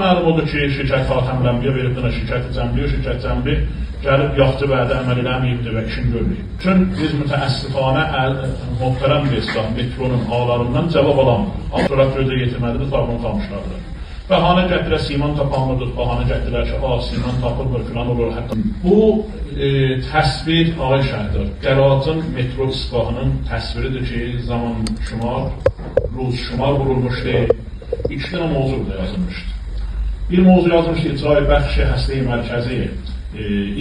Məlum oldu ki, şirkət Xatəmlənbiyə verib buna şirkəti cəmliyor, şirkət cəmli gəlib yaxdı vədə əməl eləməyibdir və işin görməyib. Çün biz mütəəssifanə muhterəm Reslah metronun ağlarından cavab alamırıq. Sonra gözə yetirməlidir, farbunu qalmışlardır. Bəhanə gətirə siman tapamırdır, bəhanə gətirər ki, siman tapılmır, filan olur. Hətta bu təsvir ağay şəhiddir. Qəratın metro isbahının təsviridir ki, zaman şumar, ruz şumar vurulmuşdur. 2 dənə mövzu da yazılmışdır. Bir mövzu yazılmışdır, İcra-i Bəxş Həstəyi Mərkəzi,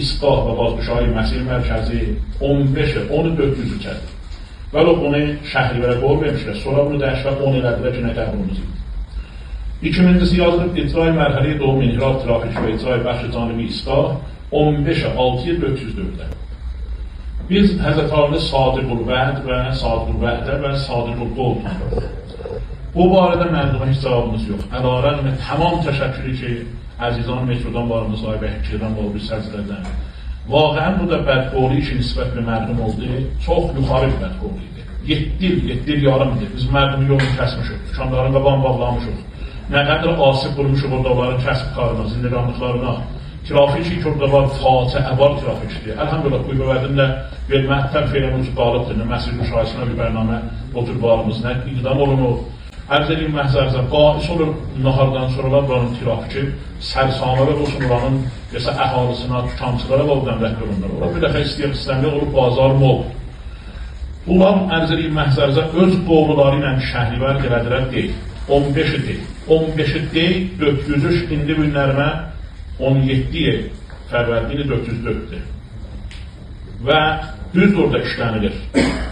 İsbah və Bazbışayı Məsih Mərkəzi 15-10-400 kədir. Vəli onu şəhrilərə qoymamışlar, sonra bunu dəşvət 10 elədilər ki, nə qəbulumuz idi. 2000-ci yazılıb İcra-i Mərhəli Doğum İnhiraf Trafik və İcra-i Bəxş Canibi İsbah 15-6-404-də. Biz Həzrət Ali'ni Sadiqul Vəd və Sadiqul Vədə və Sadiqul Qol tanırıq. Bu barədə mərduma heç cavabımız yox. Əlarən tamam təşəkkürü ki, əzizan metrodan var, müsahibə fikirdən var, bir sərzilərdən. Vaqəən bu da bədqoli ki, nisbətli mərdum oldu, çox yuxarı bir bədqoli idi. 7 il yarım idi. Biz mərdumu yolunu kəsmişik, dükanların qaban bağlamışıq. Nə qədər asib bulmuşuq orada onların kəsib qarına, zindiranlıqlarına. Trafik ki, orada var, Fatih Əbar trafikçidir. Əlhamdülillah, bu vədimlə bir məhtəb feyləmi ucu qalıbdır, məsəl müşahisinə bir bərnamə otur bağımız, nə iqdam olunur. Ərz edeyim məhzərizə, qais olur nahardan sonralar buranın trafiki, sərsamələr olsun buranın əhalisına, tükancılara və oradan rəhbər olunlar. Orada bir dəfə istəyək istəmli olub, bazar mol. Bunlar ərz edeyim məhzərizə, öz qoğluları ilə şəhrivər gələdilər deyil. 15-i deyil. 15-i deyil, 403 indi günlərimə 17 fərvərdini 404-dir. Və düz orada işlənilir.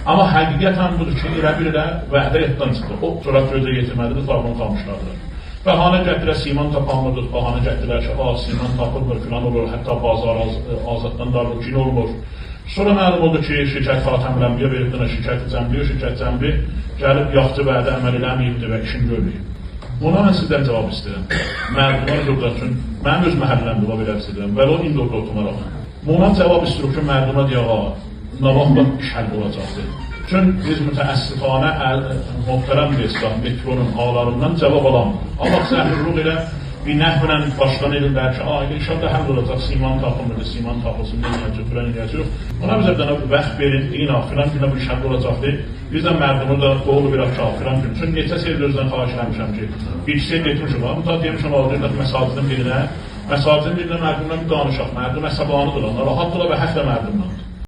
Amma həqiqətən budur ki, elə bir elə vədə yaddan çıxdı. O, sonra gözə yetirməlidir, farbunu qalmışlardır. Bəhanə gətirə siman tapamırdır, bəhanə gətirər ki, siman tapılmır, filan olur, hətta bazar azaddan darlıq cin olmur. Sonra məlum oldu ki, şirkət Xatəmlənbiyə verib buna şirkəti cəmliyor, şirkət cəmli gəlib yaxdı vədə əməl eləməyibdir və işin görməyib. Buna mən sizdən cavab istəyirəm. Mərdumlar burada üçün, mənim öz məhəlləmdə ola belə istəyirəm və o indi orada otumaraq. Buna cavab istəyirəm ki, mərduma deyağa, nə vaxtda iş həll olacaqdır. Çün biz mütəəssifanə muhterəm Reslah metronun ağlarından cavab alamırıq. Allah zəhirluq ilə bir nəhvələn başdan edirlər ki, inşallah həll olacaq, siman tapılmırdı, siman tapılsın, neyəcək, filan eləyəcək. Buna bizə bir dənə vəxt verin, filan günə bu iş həll olacaqdır. Biz də mərdumu da qoğulu bir aşağı filan gün. Çünki neçə seyirli özdən xahiş eləmişəm ki, bir seyir getirmişim var. Mutlaka demişəm, alırlar məsacının birinə. Məsacının birinə mərdumdan bir danışaq. Mərdum əsəbanıdır, narahatdırlar və həflə mərdumdan.